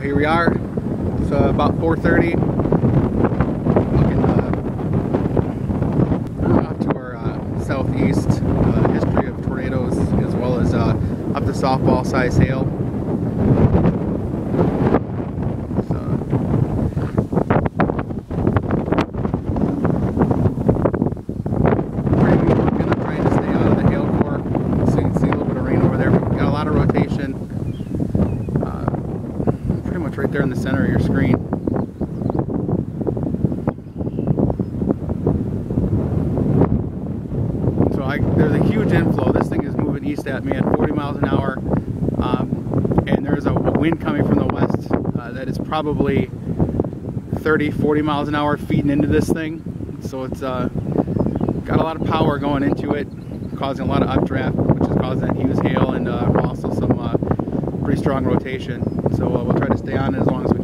here we are. It's about 4:30. Looking off to our southeast. History of tornadoes as well as up to softball size hail. Right there in the center of your screen. So there's a huge inflow. This thing is moving east at me at 40 miles an hour, and there's a wind coming from the west that is probably 30-40 miles an hour feeding into this thing. So it's got a lot of power going into it, causing a lot of updraft, which is causing that huge hail and also some pretty strong rotation. So we'll try to stay on it as long as we